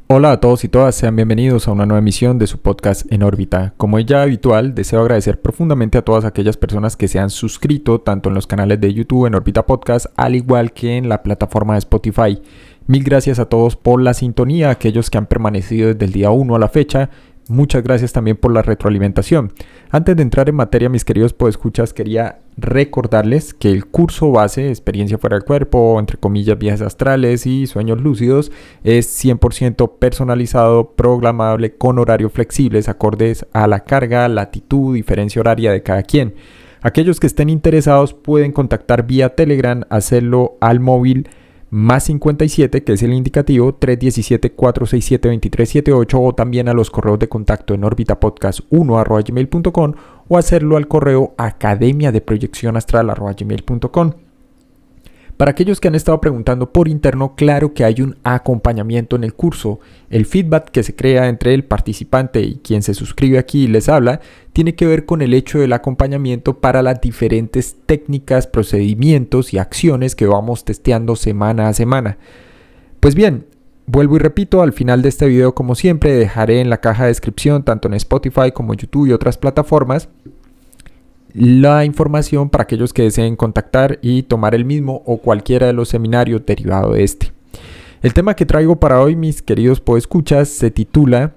Hola a todos y todas, sean bienvenidos a una nueva emisión de su podcast En órbita. Como es ya habitual, deseo agradecer profundamente a todas aquellas personas que se han suscrito tanto en los canales de YouTube En órbita podcast, al igual que en la plataforma de Spotify. Mil gracias a todos por la sintonía, a aquellos que han permanecido desde el día 1 a la fecha. Muchas gracias también por la retroalimentación. Antes de entrar en materia, mis queridos podescuchas, quería recordarles que el curso base, experiencia fuera del cuerpo, entre comillas, viajes astrales y sueños lúcidos, es 100% personalizado, programable, con horarios flexibles, acordes a la carga, latitud, diferencia horaria de cada quien. Aquellos que estén interesados pueden contactar vía Telegram, hacerlo al móvil más 57, que es el indicativo 317-467-2378, o también a los correos de contacto en orbitapodcast1@gmail.com o hacerlo al correo academiadeproyeccionastral@gmail.com. Para aquellos que han estado preguntando por interno, claro que hay un acompañamiento en el curso. El feedback que se crea entre el participante y quien se suscribe aquí y les habla tiene que ver con el hecho del acompañamiento para las diferentes técnicas, procedimientos y acciones que vamos testeando semana a semana. Pues bien, vuelvo y repito, al final de este video, como siempre, dejaré en la caja de descripción, tanto en Spotify como YouTube y otras plataformas, la información para aquellos que deseen contactar y tomar el mismo o cualquiera de los seminarios derivados de este. El tema que traigo para hoy, mis queridos podescuchas, se titula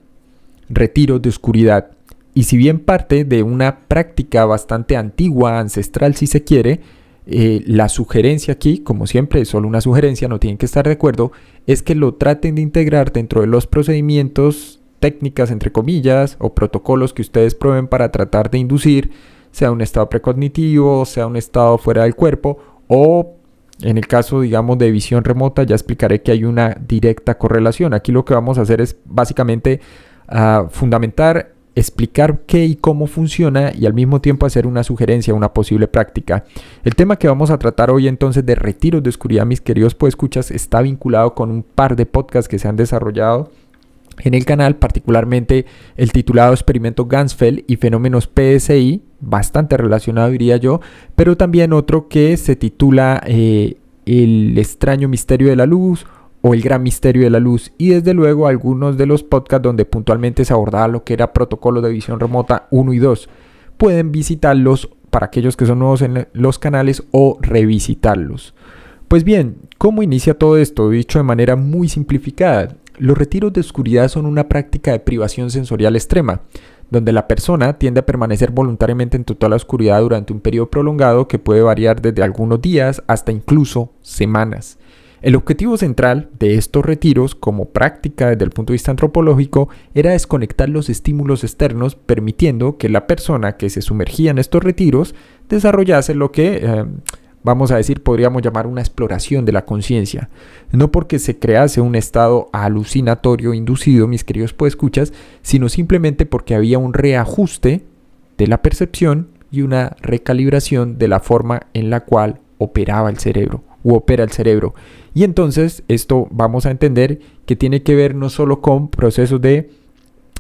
Retiros de Oscuridad. Y si bien parte de una práctica bastante antigua, ancestral si se quiere, la sugerencia aquí, como siempre, es solo una sugerencia, no tienen que estar de acuerdo, es que lo traten de integrar dentro de los procedimientos, técnicas entre comillas, o protocolos que ustedes prueben para tratar de inducir, sea un estado precognitivo, sea un estado fuera del cuerpo, o en el caso, digamos, de visión remota, ya explicaré que hay una directa correlación. Aquí lo que vamos a hacer es básicamente fundamentar, explicar qué y cómo funciona y al mismo tiempo hacer una sugerencia, una posible práctica. El tema que vamos a tratar hoy entonces de retiros de oscuridad, mis queridos podescuchas, está vinculado con un par de podcasts que se han desarrollado en el canal, particularmente el titulado Experimento Ganzfeld y Fenómenos PSI, bastante relacionado diría yo, pero también otro que se titula El extraño misterio de la luz o El gran misterio de la luz, y desde luego algunos de los podcasts donde puntualmente se abordaba lo que era protocolo de visión remota 1 y 2. Pueden visitarlos para aquellos que son nuevos en los canales o revisitarlos. Pues bien, ¿cómo inicia todo esto? Dicho de manera muy simplificada, los retiros de oscuridad son una práctica de privación sensorial extrema, donde la persona tiende a permanecer voluntariamente en total oscuridad durante un periodo prolongado que puede variar desde algunos días hasta incluso semanas. El objetivo central de estos retiros, como práctica desde el punto de vista antropológico, era desconectar los estímulos externos, permitiendo que la persona que se sumergía en estos retiros desarrollase lo que vamos a decir, podríamos llamar una exploración de la conciencia. No porque se crease un estado alucinatorio inducido, mis queridos podescuchas, sino simplemente porque había un reajuste de la percepción y una recalibración de la forma en la cual operaba el cerebro u opera el cerebro. Y entonces esto vamos a entender que tiene que ver no solo con procesos de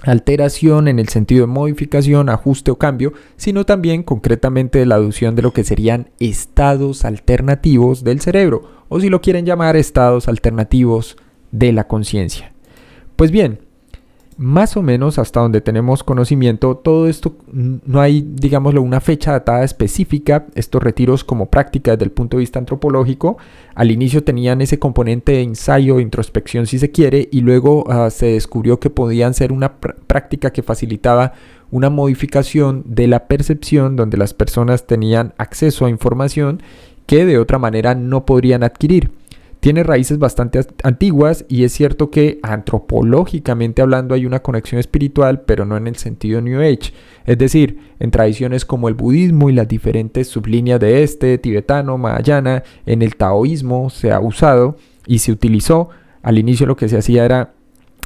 alteración en el sentido de modificación, ajuste o cambio, sino también concretamente de la aducción de lo que serían estados alternativos del cerebro, o si lo quieren llamar, estados alternativos de la conciencia. Pues bien, más o menos hasta donde tenemos conocimiento, todo esto no hay, digámoslo, una fecha datada específica. Estos retiros como práctica desde el punto de vista antropológico, al inicio tenían ese componente de ensayo, introspección si se quiere, y luego se descubrió que podían ser una práctica que facilitaba una modificación de la percepción, donde las personas tenían acceso a información que de otra manera no podrían adquirir. Tiene raíces bastante antiguas y es cierto que antropológicamente hablando hay una conexión espiritual, pero no en el sentido New Age. Es decir, en tradiciones como el budismo y las diferentes sublíneas de tibetano, mahayana, en el taoísmo se ha usado y se utilizó. Al inicio lo que se hacía era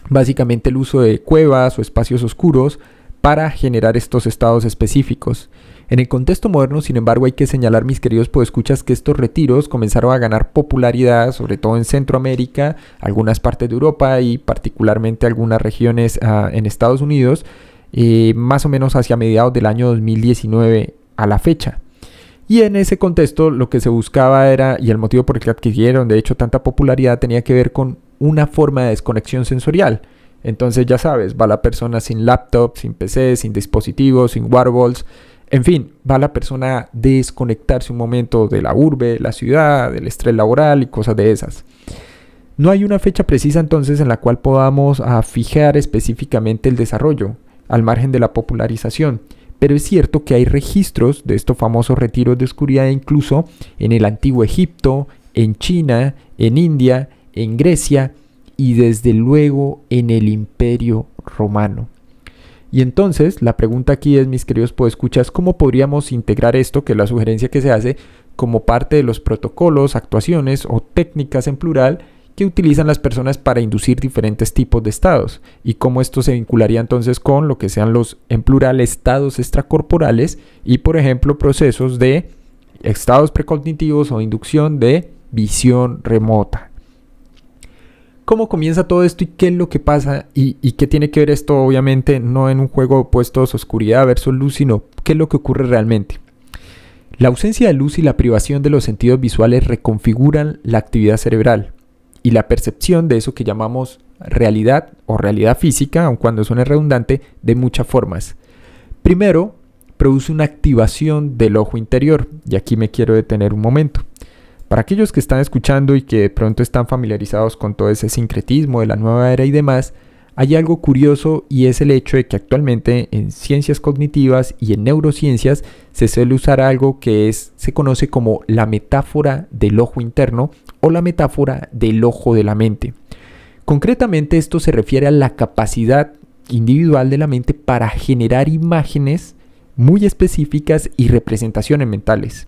básicamente el uso de cuevas o espacios oscuros para generar estos estados específicos. En el contexto moderno, sin embargo, hay que señalar, mis queridos podescuchas, que estos retiros comenzaron a ganar popularidad, sobre todo en Centroamérica, algunas partes de Europa y particularmente algunas regiones en Estados Unidos, más o menos hacia mediados del año 2019 a la fecha. Y en ese contexto lo que se buscaba era, y el motivo por el que adquirieron de hecho tanta popularidad, tenía que ver con una forma de desconexión sensorial. Entonces ya sabes, va la persona sin laptop, sin PC, sin dispositivos, sin wearables. En fin, va la persona a desconectarse un momento de la urbe, la ciudad, del estrés laboral y cosas de esas. No hay una fecha precisa entonces en la cual podamos fijar específicamente el desarrollo, al margen de la popularización. Pero es cierto que hay registros de estos famosos retiros de oscuridad incluso en el antiguo Egipto, en China, en India, en Grecia y desde luego en el Imperio Romano. Y entonces la pregunta aquí es, mis queridos podescuchas, ¿cómo podríamos integrar esto, que es la sugerencia que se hace, como parte de los protocolos, actuaciones o técnicas en plural que utilizan las personas para inducir diferentes tipos de estados? Y cómo esto se vincularía entonces con lo que sean los, en plural, estados extracorporales y, por ejemplo, procesos de estados precognitivos o inducción de visión remota. ¿Cómo comienza todo esto y qué es lo que pasa y qué tiene que ver esto? Obviamente no en un juego de opuestos, oscuridad versus luz, sino qué es lo que ocurre realmente. La ausencia de luz y la privación de los sentidos visuales reconfiguran la actividad cerebral y la percepción de eso que llamamos realidad o realidad física, aun cuando suene redundante, de muchas formas. Primero, produce una activación del ojo interior, y aquí me quiero detener un momento. Para aquellos que están escuchando y que de pronto están familiarizados con todo ese sincretismo de la nueva era y demás, hay algo curioso y es el hecho de que actualmente en ciencias cognitivas y en neurociencias se suele usar algo que se conoce como la metáfora del ojo interno o la metáfora del ojo de la mente. Concretamente esto se refiere a la capacidad individual de la mente para generar imágenes muy específicas y representaciones mentales.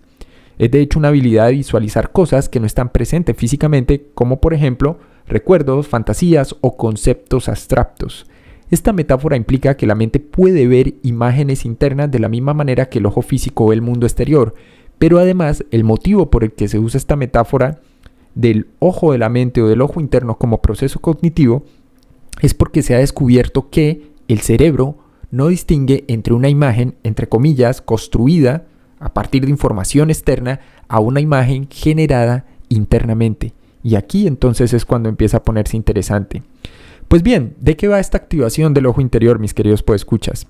Es de hecho una habilidad de visualizar cosas que no están presentes físicamente, como por ejemplo recuerdos, fantasías o conceptos abstractos. Esta metáfora implica que la mente puede ver imágenes internas de la misma manera que el ojo físico ve el mundo exterior, pero además el motivo por el que se usa esta metáfora del ojo de la mente o del ojo interno como proceso cognitivo es porque se ha descubierto que el cerebro no distingue entre una imagen, entre comillas, construida a partir de información externa a una imagen generada internamente. Y aquí entonces es cuando empieza a ponerse interesante. Pues bien, ¿de qué va esta activación del ojo interior, mis queridos podescuchas?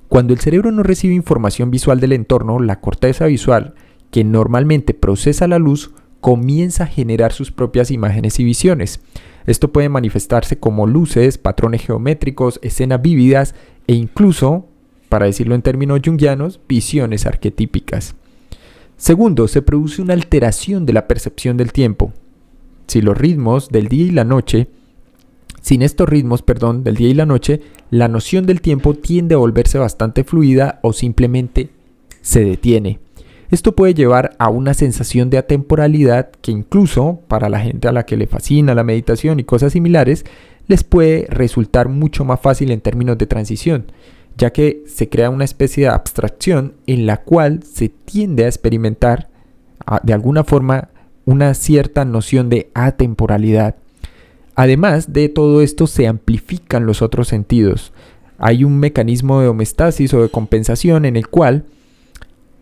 Cuando el cerebro no recibe información visual del entorno, la corteza visual, que normalmente procesa la luz, comienza a generar sus propias imágenes y visiones. Esto puede manifestarse como luces, patrones geométricos, escenas vívidas e incluso, para decirlo en términos junguianos, visiones arquetípicas. Segundo, se produce una alteración de la percepción del tiempo. Sin estos ritmos del día y la noche, la noción del tiempo tiende a volverse bastante fluida o simplemente se detiene. Esto puede llevar a una sensación de atemporalidad que incluso para la gente a la que le fascina la meditación y cosas similares, les puede resultar mucho más fácil en términos de transición, ya que se crea una especie de abstracción en la cual se tiende a experimentar de alguna forma una cierta noción de atemporalidad. Además de todo esto se amplifican los otros sentidos. Hay un mecanismo de homeostasis o de compensación en el cual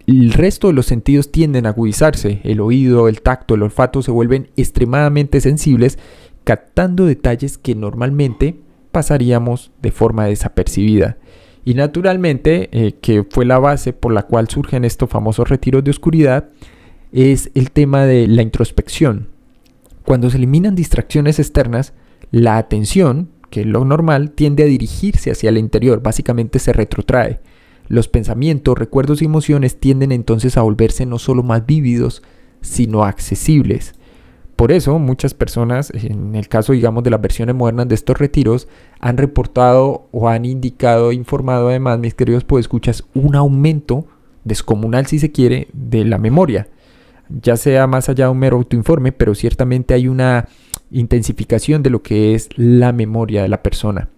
el resto de los sentidos tienden a agudizarse. El oído, el tacto, el olfato se vuelven extremadamente sensibles, captando detalles que normalmente pasaríamos de forma desapercibida. Y naturalmente, que fue la base por la cual surgen estos famosos retiros de oscuridad, es el tema de la introspección. Cuando se eliminan distracciones externas, la atención, que es lo normal, tiende a dirigirse hacia el interior, básicamente se retrotrae. Los pensamientos, recuerdos y emociones tienden entonces a volverse no solo más vívidos, sino accesibles. Por eso muchas personas, en el caso digamos de las versiones modernas de estos retiros, han reportado o han indicado, informado además, mis queridos podescuchas, un aumento descomunal, si se quiere, de la memoria. Ya sea más allá de un mero autoinforme, pero ciertamente hay una intensificación de lo que es la memoria de la persona.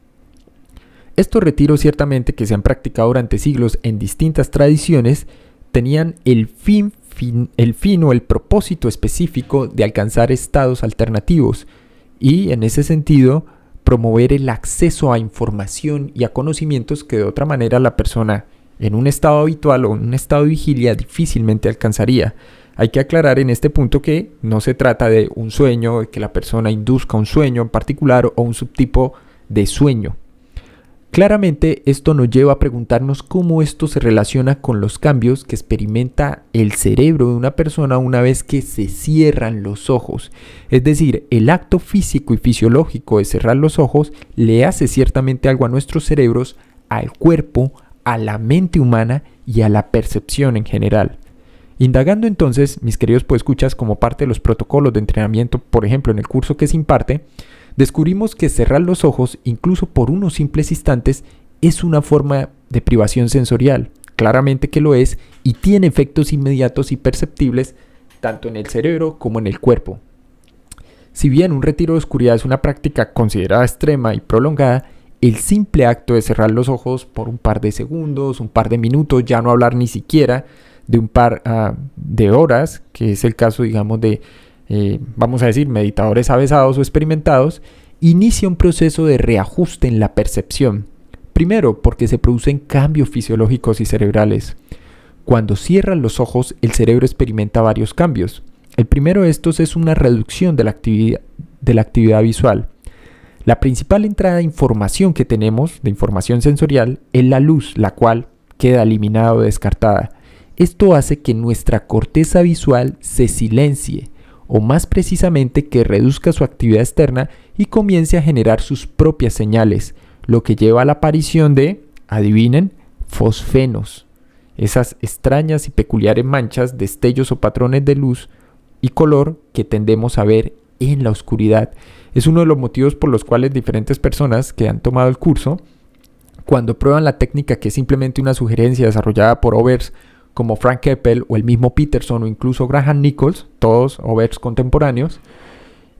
Estos retiros ciertamente que se han practicado durante siglos en distintas tradiciones tenían el fin o el propósito específico de alcanzar estados alternativos y en ese sentido promover el acceso a información y a conocimientos que de otra manera la persona en un estado habitual o en un estado de vigilia difícilmente alcanzaría. Hay que aclarar en este punto que no se trata de un sueño, de que la persona induzca un sueño en particular o un subtipo de sueño. Claramente esto nos lleva a preguntarnos cómo esto se relaciona con los cambios que experimenta el cerebro de una persona una vez que se cierran los ojos. Es decir, el acto físico y fisiológico de cerrar los ojos le hace ciertamente algo a nuestros cerebros, al cuerpo, a la mente humana y a la percepción en general. Indagando entonces, mis queridos podescuchas, como parte de los protocolos de entrenamiento, por ejemplo en el curso que se imparte, descubrimos que cerrar los ojos, incluso por unos simples instantes, es una forma de privación sensorial. Claramente que lo es y tiene efectos inmediatos y perceptibles tanto en el cerebro como en el cuerpo. Si bien un retiro de oscuridad es una práctica considerada extrema y prolongada, el simple acto de cerrar los ojos por un par de segundos, un par de minutos, ya no hablar ni siquiera de un par de horas, que es el caso, digamos, de vamos a decir, meditadores avesados o experimentados, inicia un proceso de reajuste en la percepción. Primero, porque se producen cambios fisiológicos y cerebrales. Cuando cierran los ojos, el cerebro experimenta varios cambios. El primero de estos es una reducción de la actividad visual. La principal entrada de información que tenemos, de información sensorial, es la luz, la cual queda eliminada o descartada. Esto hace que nuestra corteza visual se silencie, o más precisamente que reduzca su actividad externa y comience a generar sus propias señales, lo que lleva a la aparición de, adivinen, fosfenos, esas extrañas y peculiares manchas, destellos o patrones de luz y color que tendemos a ver en la oscuridad. Es uno de los motivos por los cuales diferentes personas que han tomado el curso, cuando prueban la técnica, que es simplemente una sugerencia desarrollada por Overs como Frank Keppel o el mismo Peterson o incluso Graham Nichols, todos Overs contemporáneos,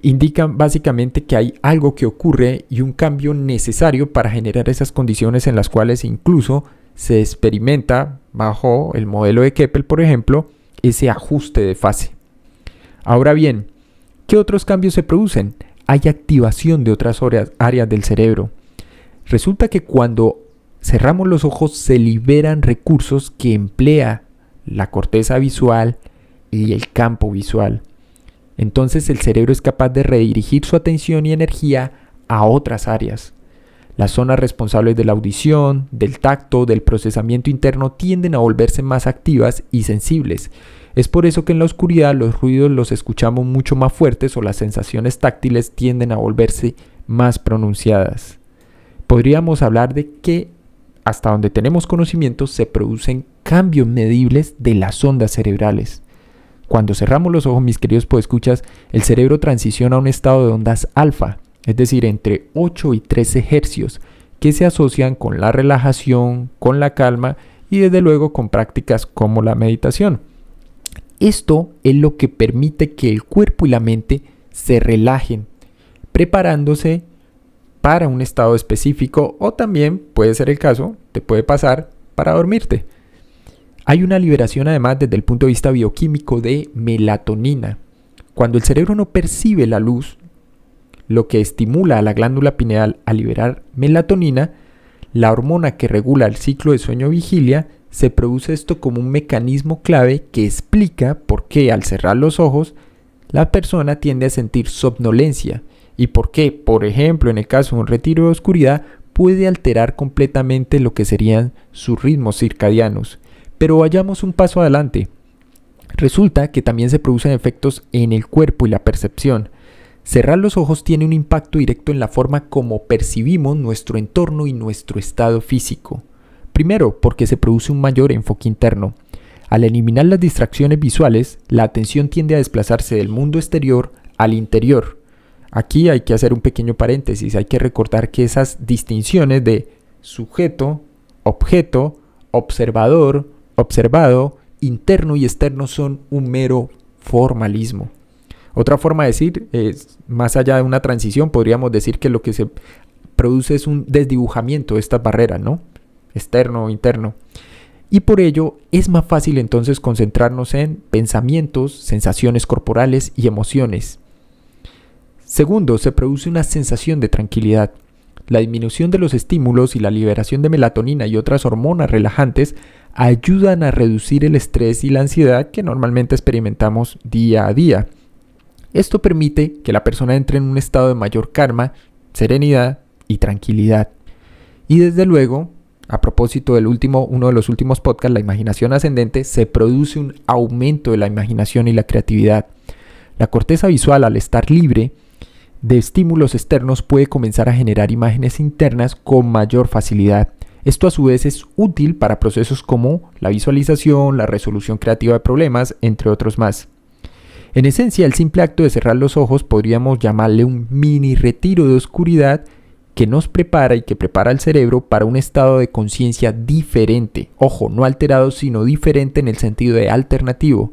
indican básicamente que hay algo que ocurre y un cambio necesario para generar esas condiciones en las cuales incluso se experimenta, bajo el modelo de Keppel por ejemplo, ese ajuste de fase. Ahora bien, ¿qué otros cambios se producen? Hay activación de otras áreas del cerebro. Resulta que cuando cerramos los ojos se liberan recursos que emplea la corteza visual y el campo visual. Entonces el cerebro es capaz de redirigir su atención y energía a otras áreas. Las zonas responsables de la audición, del tacto, del procesamiento interno tienden a volverse más activas y sensibles. Es por eso que en la oscuridad los ruidos los escuchamos mucho más fuertes o las sensaciones táctiles tienden a volverse más pronunciadas. Podríamos hablar de que, hasta donde tenemos conocimiento, se producen cambios medibles de las ondas cerebrales. Cuando cerramos los ojos, mis queridos podescuchas, el cerebro transiciona a un estado de ondas alfa, es decir, entre 8 y 13 hercios, que se asocian con la relajación, con la calma y desde luego con prácticas como la meditación. Esto es lo que permite que el cuerpo y la mente se relajen, preparándose para un estado específico, o también puede ser el caso, te puede pasar para dormirte. Hay una liberación además desde el punto de vista bioquímico de melatonina. Cuando el cerebro no percibe la luz, lo que estimula a la glándula pineal a liberar melatonina, la hormona que regula el ciclo de sueño-vigilia, se produce esto como un mecanismo clave que explica por qué al cerrar los ojos la persona tiende a sentir somnolencia y por qué, por ejemplo, en el caso de un retiro de oscuridad, puede alterar completamente lo que serían sus ritmos circadianos. Pero vayamos un paso adelante. Resulta que también se producen efectos en el cuerpo y la percepción. Cerrar los ojos tiene un impacto directo en la forma como percibimos nuestro entorno y nuestro estado físico. Primero, porque se produce un mayor enfoque interno. Al eliminar las distracciones visuales, la atención tiende a desplazarse del mundo exterior al interior. Aquí hay que hacer un pequeño paréntesis, hay que recordar que esas distinciones de sujeto, objeto, observador, observado, interno y externo son un mero formalismo. Otra forma de decir, más allá de una transición, podríamos decir que lo que se produce es un desdibujamiento de estas barreras, ¿no? Externo, interno. Y por ello es más fácil entonces concentrarnos en pensamientos, sensaciones corporales y emociones. Segundo, se produce una sensación de tranquilidad. la disminución de los estímulos y la liberación de melatonina y otras hormonas relajantes ayudan a reducir el estrés y la ansiedad que normalmente experimentamos día a día. Esto permite que la persona entre en un estado de mayor calma, serenidad y tranquilidad. Y desde luego, a propósito del uno de los últimos podcasts, la imaginación ascendente, se produce un aumento de la imaginación y la creatividad. La corteza visual, al estar libre de estímulos externos, puede comenzar a generar imágenes internas con mayor facilidad. Esto a su vez es útil para procesos como la visualización, la resolución creativa de problemas, entre otros más. En esencia, el simple acto de cerrar los ojos podríamos llamarle un mini retiro de oscuridad que nos prepara y que prepara al cerebro para un estado de conciencia diferente. Ojo, no alterado, sino diferente en el sentido de alternativo,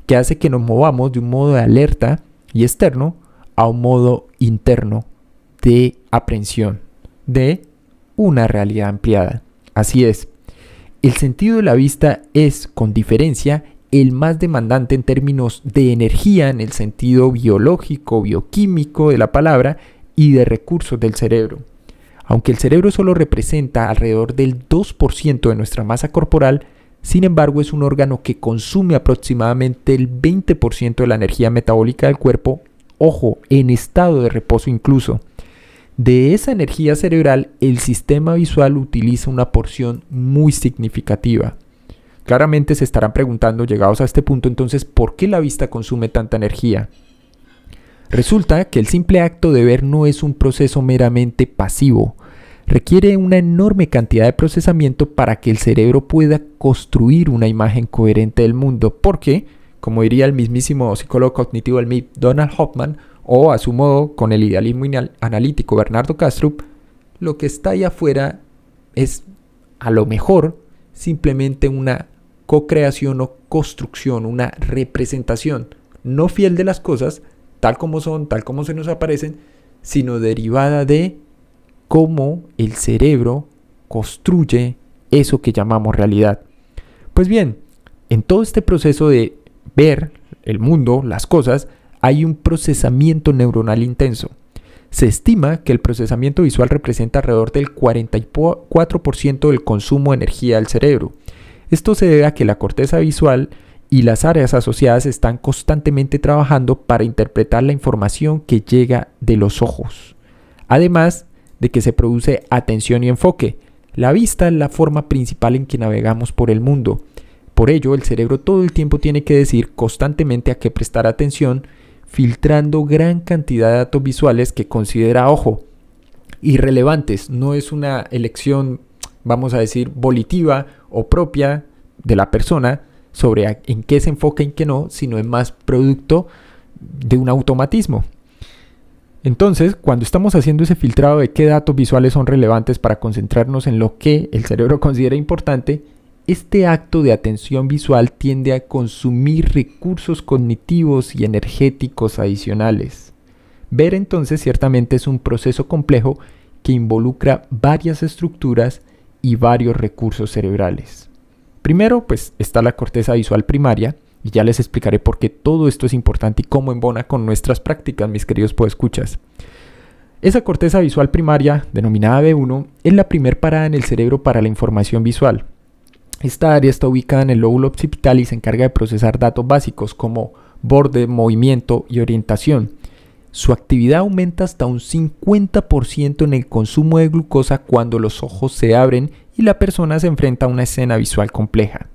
que hace que nos movamos de un modo de alerta y externo a un modo interno de aprehensión de una realidad ampliada. Así es, el sentido de la vista es, con diferencia, el más demandante en términos de energía en el sentido biológico, bioquímico de la palabra y de recursos del cerebro. Aunque el cerebro solo representa alrededor del 2% de nuestra masa corporal, sin embargo es un órgano que consume aproximadamente el 20% de la energía metabólica del cuerpo, ojo, en estado de reposo incluso. De esa energía cerebral, el sistema visual utiliza una porción muy significativa. Claramente se estarán preguntando, llegados a este punto, entonces, ¿por qué la vista consume tanta energía? Resulta que el simple acto de ver no es un proceso meramente pasivo. Requiere una enorme cantidad de procesamiento para que el cerebro pueda construir una imagen coherente del mundo, porque, como diría el mismísimo psicólogo cognitivo del MIT, Donald Hoffman, o a su modo con el idealismo analítico Bernardo Kastrup, lo que está ahí afuera es, a lo mejor, simplemente una co-creación o construcción, una representación no fiel de las cosas, tal como son, tal como se nos aparecen, sino derivada de cómo el cerebro construye eso que llamamos realidad. Pues bien, en todo este proceso de ver el mundo, las cosas, hay un procesamiento neuronal intenso. Se estima que el procesamiento visual representa alrededor del 44% del consumo de energía del cerebro. Esto se debe a que la corteza visual y las áreas asociadas están constantemente trabajando para interpretar la información que llega de los ojos. Además de que se produce atención y enfoque. La vista es la forma principal en que navegamos por el mundo. Por ello, el cerebro todo el tiempo tiene que decir constantemente a qué prestar atención, filtrando gran cantidad de datos visuales que considera, ojo, irrelevantes. No es una elección, vamos a decir, volitiva o propia de la persona sobre en qué se enfoca y en qué no, sino es más producto de un automatismo. Entonces, cuando estamos haciendo ese filtrado de qué datos visuales son relevantes para concentrarnos en lo que el cerebro considera importante, este acto de atención visual tiende a consumir recursos cognitivos y energéticos adicionales. Ver entonces ciertamente es un proceso complejo que involucra varias estructuras y varios recursos cerebrales. Primero, pues está la corteza visual primaria, y ya les explicaré por qué todo esto es importante y cómo embona con nuestras prácticas, mis queridos podescuchas. Esa corteza visual primaria, denominada B1, es la primer parada en el cerebro para la información visual. Esta área está ubicada en el lóbulo occipital y se encarga de procesar datos básicos como borde, movimiento y orientación. Su actividad aumenta hasta un 50% en el consumo de glucosa cuando los ojos se abren y la persona se enfrenta a una escena visual compleja.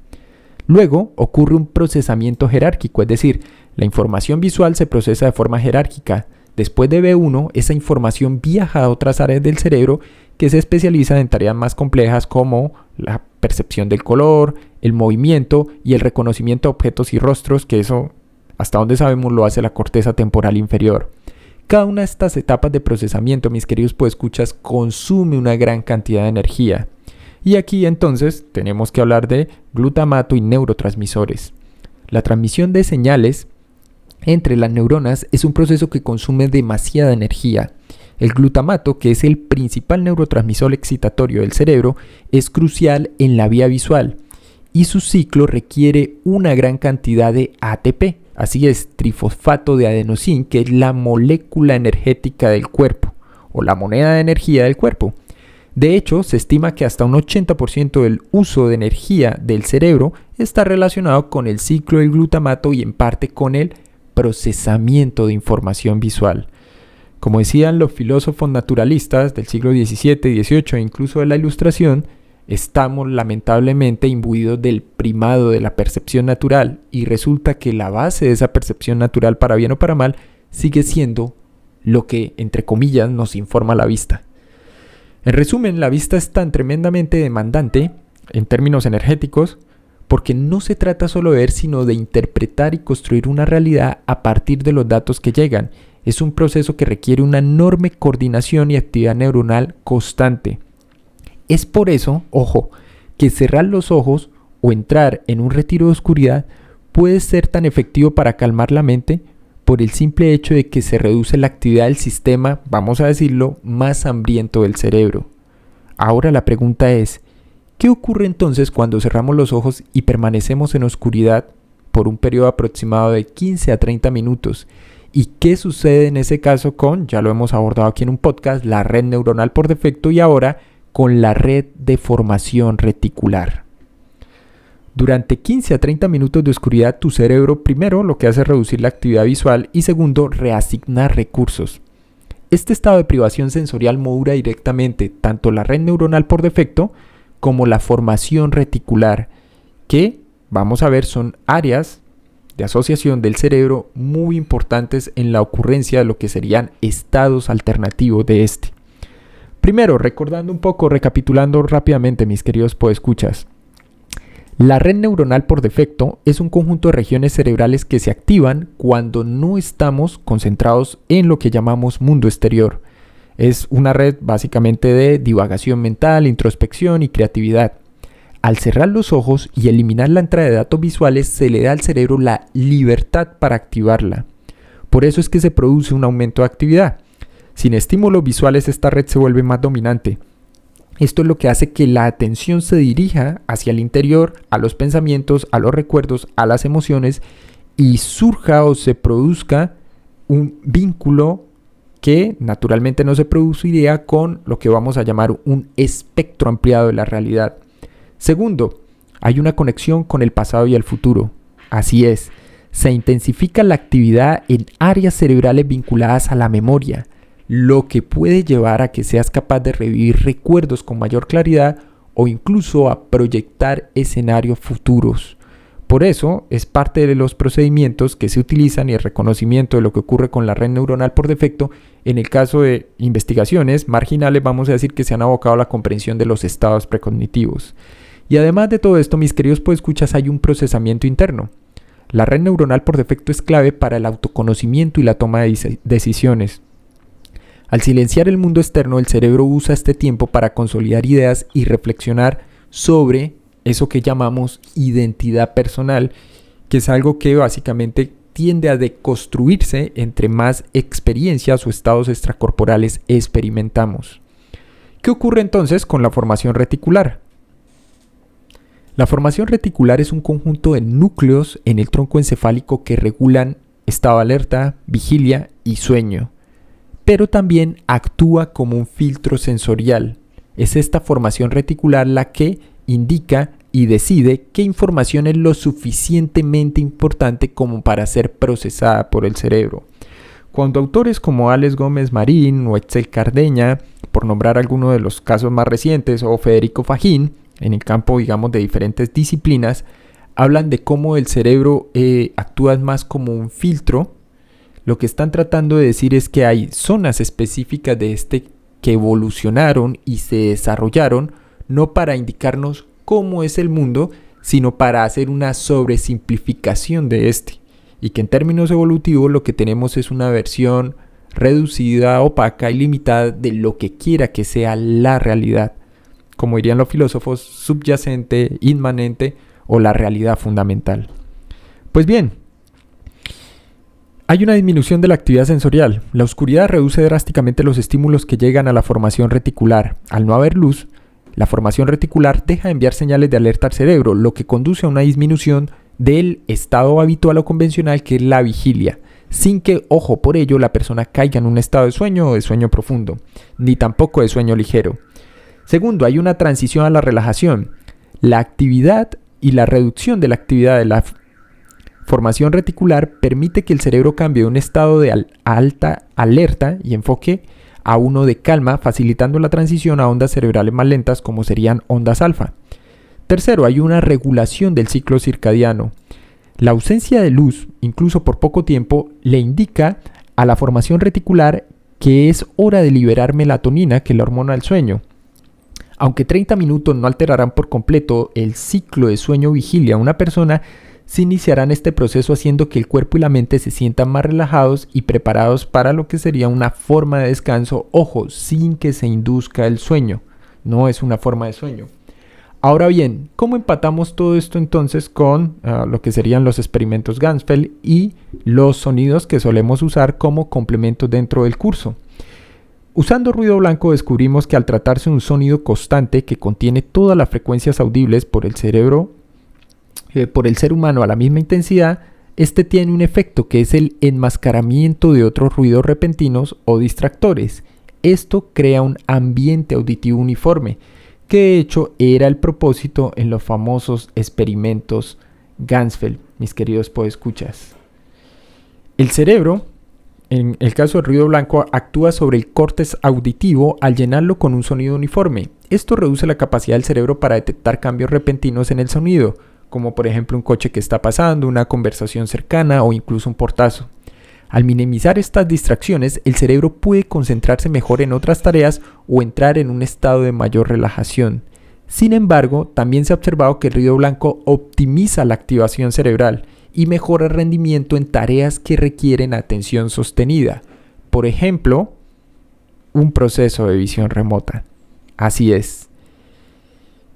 Luego ocurre un procesamiento jerárquico, es decir, la información visual se procesa de forma jerárquica. Después de B1, esa información viaja a otras áreas del cerebro que se especializan en tareas más complejas como la percepción del color, el movimiento y el reconocimiento de objetos y rostros, que eso, hasta donde sabemos, lo hace la corteza temporal inferior. Cada una de estas etapas de procesamiento, mis queridos podescuchas, consume una gran cantidad de energía. Y aquí entonces tenemos que hablar de glutamato y neurotransmisores. La transmisión de señales entre las neuronas es un proceso que consume demasiada energía. El glutamato, que es el principal neurotransmisor excitatorio del cerebro, es crucial en la vía visual y su ciclo requiere una gran cantidad de ATP, así es, trifosfato de adenosín, que es la molécula energética del cuerpo. o la moneda de energía del cuerpo. De hecho, se estima que hasta un 80% del uso de energía del cerebro está relacionado con el ciclo del glutamato y en parte con el procesamiento de información visual. Como decían los filósofos naturalistas del siglo XVII, XVIII e incluso de la Ilustración, estamos lamentablemente imbuidos del primado de la percepción natural y resulta que la base de esa percepción natural, para bien o para mal, sigue siendo lo que, entre comillas, nos informa la vista. En resumen, la vista es tan tremendamente demandante en términos energéticos porque no se trata solo de ver, sino de interpretar y construir una realidad a partir de los datos que llegan. Es un proceso que requiere una enorme coordinación y actividad neuronal constante. Es por eso, ojo, que cerrar los ojos o entrar en un retiro de oscuridad puede ser tan efectivo para calmar la mente por el simple hecho de que se reduce la actividad del sistema, vamos a decirlo, más hambriento del cerebro. Ahora la pregunta es, ¿qué ocurre entonces cuando cerramos los ojos y permanecemos en oscuridad por un periodo aproximado de 15 a 30 minutos? ¿Y qué sucede en ese caso con, ya lo hemos abordado aquí en un podcast, la red neuronal por defecto y ahora con la red de formación reticular? Durante 15 a 30 minutos de oscuridad, tu cerebro primero lo que hace es reducir la actividad visual y segundo, reasignar recursos. Este estado de privación sensorial modula directamente tanto la red neuronal por defecto como la formación reticular, que, vamos a ver, son áreas de asociación del cerebro muy importantes en la ocurrencia de lo que serían estados alternativos de este. Primero, recordando un poco, recapitulando rápidamente, mis queridos podescuchas. La red neuronal por defecto es un conjunto de regiones cerebrales que se activan cuando no estamos concentrados en lo que llamamos mundo exterior. Es una red básicamente de divagación mental, introspección y creatividad. Al cerrar los ojos y eliminar la entrada de datos visuales, se le da al cerebro la libertad para activarla. Por eso es que se produce un aumento de actividad. Sin estímulos visuales, esta red se vuelve más dominante. Esto es lo que hace que la atención se dirija hacia el interior, a los pensamientos, a los recuerdos, a las emociones y surja o se produzca un vínculo que naturalmente no se produciría con lo que vamos a llamar un espectro ampliado de la realidad. Segundo, hay una conexión con el pasado y el futuro. Así es, se intensifica la actividad en áreas cerebrales vinculadas a la memoria, lo que puede llevar a que seas capaz de revivir recuerdos con mayor claridad o incluso a proyectar escenarios futuros. Por eso es parte de los procedimientos que se utilizan y el reconocimiento de lo que ocurre con la red neuronal por defecto. En el caso de investigaciones marginales, vamos a decir que se han abocado a la comprensión de los estados precognitivos. Y además de todo esto, mis queridos podescuchas, hay un procesamiento interno. La red neuronal por defecto es clave para el autoconocimiento y la toma de decisiones. Al silenciar el mundo externo, el cerebro usa este tiempo para consolidar ideas y reflexionar sobre eso que llamamos identidad personal, que es algo que básicamente tiende a deconstruirse entre más experiencias o estados extracorporales experimentamos. ¿Qué ocurre entonces con la formación reticular? La formación reticular es un conjunto de núcleos en el tronco encefálico que regulan estado de alerta, vigilia y sueño, pero también actúa como un filtro sensorial. Es esta formación reticular la que indica y decide qué información es lo suficientemente importante como para ser procesada por el cerebro. Cuando autores como Alex Gómez Marín o Etzel Cardeña, por nombrar algunos de los casos más recientes, o Federico Fajín, en el campo, digamos, de diferentes disciplinas, hablan de cómo el cerebro actúa más como un filtro. Lo que están tratando de decir es que hay zonas específicas de este que evolucionaron y se desarrollaron no para indicarnos cómo es el mundo, sino para hacer una sobresimplificación de este. Y que en términos evolutivos lo que tenemos es una versión reducida, opaca y limitada de lo que quiera que sea la realidad. Como dirían los filósofos, subyacente, inmanente o la realidad fundamental. Pues bien, hay una disminución de la actividad sensorial. La oscuridad reduce drásticamente los estímulos que llegan a la formación reticular. Al no haber luz, la formación reticular deja de enviar señales de alerta al cerebro, lo que conduce a una disminución del estado habitual o convencional que es la vigilia. sin que, ojo, por ello la persona caiga en un estado de sueño o de sueño profundo, ni tampoco de sueño ligero. Segundo, hay una transición a la relajación. La actividad y la reducción de la actividad de la formación reticular permite que el cerebro cambie de un estado de alta alerta y enfoque a uno de calma, facilitando la transición a ondas cerebrales más lentas como serían ondas alfa. Tercero, hay una regulación del ciclo circadiano. La ausencia de luz, incluso por poco tiempo, le indica a la formación reticular que es hora de liberar melatonina, que es la hormona del sueño. Aunque 30 minutos no alterarán por completo el ciclo de sueño-vigilia de una persona, se iniciarán este proceso haciendo que el cuerpo y la mente se sientan más relajados y preparados para lo que sería una forma de descanso, ojo, sin que se induzca el sueño. No es una forma de sueño. Ahora bien, ¿cómo empatamos todo esto entonces con lo que serían los experimentos Ganzfeld y los sonidos que solemos usar como complementos dentro del curso? Usando ruido blanco descubrimos que al tratarse de un sonido constante que contiene todas las frecuencias audibles por el cerebro, por el ser humano a la misma intensidad, este tiene un efecto que es el enmascaramiento de otros ruidos repentinos o distractores. Esto crea un ambiente auditivo uniforme, que de hecho era el propósito en los famosos experimentos Ganzfeld, mis queridos podescuchas. El cerebro, en el caso del ruido blanco, actúa sobre el córtex auditivo al llenarlo con un sonido uniforme. Esto reduce la capacidad del cerebro para detectar cambios repentinos en el sonido, como por ejemplo un coche que está pasando, una conversación cercana o incluso un portazo. Al minimizar estas distracciones, el cerebro puede concentrarse mejor en otras tareas o entrar en un estado de mayor relajación. Sin embargo, también se ha observado que el ruido blanco optimiza la activación cerebral y mejora el rendimiento en tareas que requieren atención sostenida. Por ejemplo, un proceso de visión remota. Así es.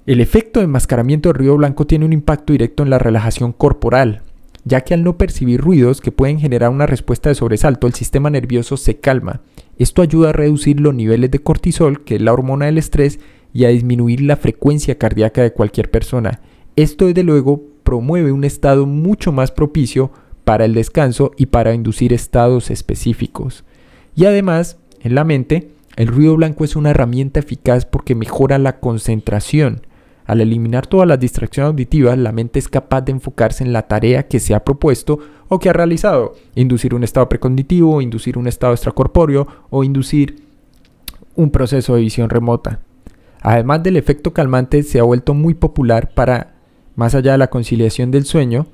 El efecto de enmascaramiento del ruido blanco tiene un impacto directo en la relajación corporal, ya que al no percibir ruidos que pueden generar una respuesta de sobresalto, el sistema nervioso se calma. Esto ayuda a reducir los niveles de cortisol, que es la hormona del estrés, y a disminuir la frecuencia cardíaca de cualquier persona. Esto, desde luego, promueve un estado mucho más propicio para el descanso y para inducir estados específicos. Y además, en la mente, el ruido blanco es una herramienta eficaz porque mejora la concentración. Al eliminar todas las distracciones auditivas, la mente es capaz de enfocarse en la tarea que se ha propuesto o que ha realizado, inducir un estado precognitivo, inducir un estado extracorpóreo o inducir un proceso de visión remota. Además del efecto calmante, se ha vuelto muy popular para, más allá de la conciliación del sueño,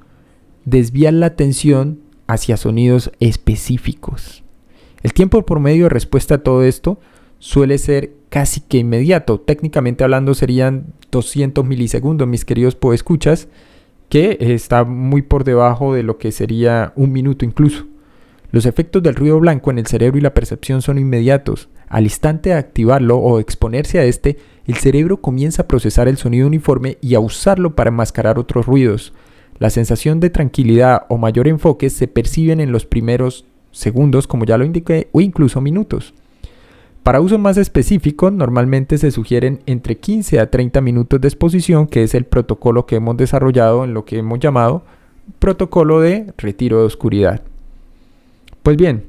desviar la atención hacia sonidos específicos. El tiempo promedio de respuesta a todo esto suele ser casi que inmediato. Técnicamente hablando serían 200 milisegundos, mis queridos podescuchas, que está muy por debajo de lo que sería un minuto incluso. Los efectos del ruido blanco en el cerebro y la percepción son inmediatos. Al instante de activarlo o exponerse a este, el cerebro comienza a procesar el sonido uniforme y a usarlo para enmascarar otros ruidos. La sensación de tranquilidad o mayor enfoque se perciben en los primeros segundos, como ya lo indiqué, o incluso minutos. Para usos más específicos, normalmente se sugieren entre 15 a 30 minutos de exposición, que es el protocolo que hemos desarrollado en lo que hemos llamado protocolo de retiro de oscuridad. Pues bien,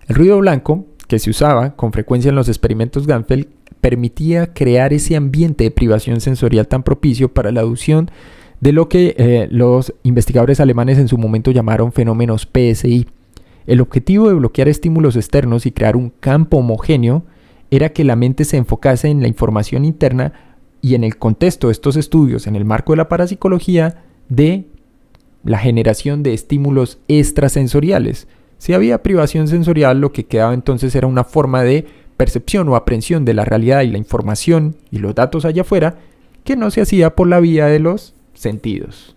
el ruido blanco, que se usaba con frecuencia en los experimentos Ganzfeld, permitía crear ese ambiente de privación sensorial tan propicio para la inducción de lo que los investigadores alemanes en su momento llamaron fenómenos PSI. El objetivo de bloquear estímulos externos y crear un campo homogéneo era que la mente se enfocase en la información interna y, en el contexto de estos estudios, en el marco de la parapsicología, de la generación de estímulos extrasensoriales. Si había privación sensorial, lo que quedaba entonces era una forma de percepción o aprehensión de la realidad y la información y los datos allá afuera que no se hacía por la vía de los sentidos.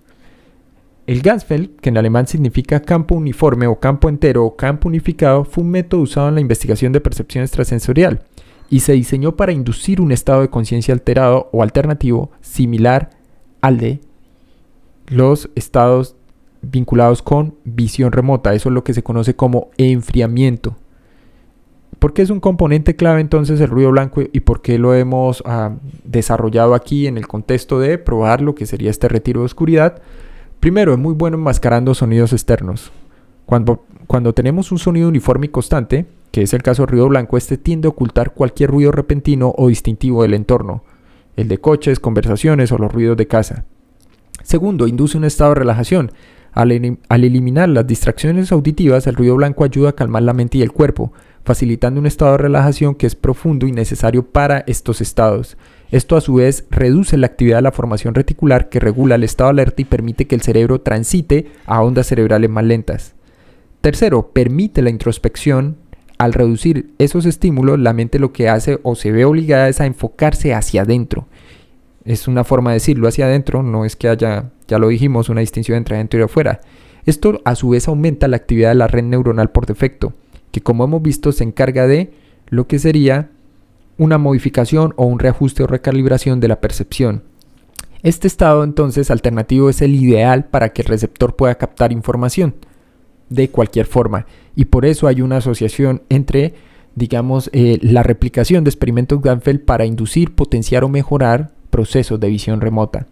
El Ganzfeld, que en alemán significa campo uniforme o campo entero o campo unificado, fue un método usado en la investigación de percepción extrasensorial y se diseñó para inducir un estado de conciencia alterado o alternativo similar al de los estados vinculados con visión remota. Eso es lo que se conoce como enfriamiento. ¿Por qué es un componente clave entonces el ruido blanco y por qué lo hemos desarrollado aquí en el contexto de probar lo que sería este retiro de oscuridad? Primero, es muy bueno enmascarando sonidos externos. Cuando tenemos un sonido uniforme y constante, que es el caso del ruido blanco, este tiende a ocultar cualquier ruido repentino o distintivo del entorno, el de coches, conversaciones o los ruidos de casa. Segundo, induce un estado de relajación. Al eliminar las distracciones auditivas, el ruido blanco ayuda a calmar la mente y el cuerpo, facilitando un estado de relajación que es profundo y necesario para estos estados. Esto a su vez reduce la actividad de la formación reticular que regula el estado de alerta y permite que el cerebro transite a ondas cerebrales más lentas. Tercero, permite la introspección. Al reducir esos estímulos, la mente lo que hace o se ve obligada es a enfocarse hacia adentro. Es una forma de decirlo, hacia adentro, no es que haya, ya lo dijimos, una distinción entre adentro y afuera. Esto a su vez aumenta la actividad de la red neuronal por defecto, que como hemos visto se encarga de lo que sería una modificación o un reajuste o recalibración de la percepción. Este estado entonces alternativo es el ideal para que el receptor pueda captar información de cualquier forma, y por eso hay una asociación entre, digamos, la replicación de experimentos Ganfeld para inducir, potenciar o mejorar procesos de visión remota.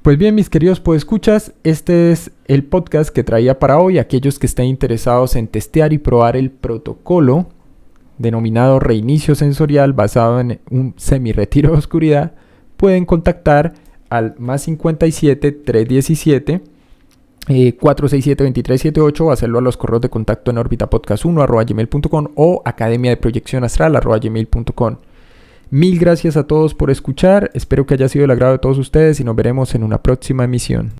Pues bien, mis queridos podescuchas, este es el podcast que traía para hoy. Aquellos que estén interesados en testear y probar el protocolo denominado reinicio sensorial basado en un semi-retiro de oscuridad, pueden contactar al más 57 317 467-2378 o hacerlo a los correos de contacto en orbitapodcast1@gmail.com o academiadeproyeccionastral@gmail.com. Mil gracias a todos por escuchar, espero que haya sido del agrado de todos ustedes y nos veremos en una próxima emisión.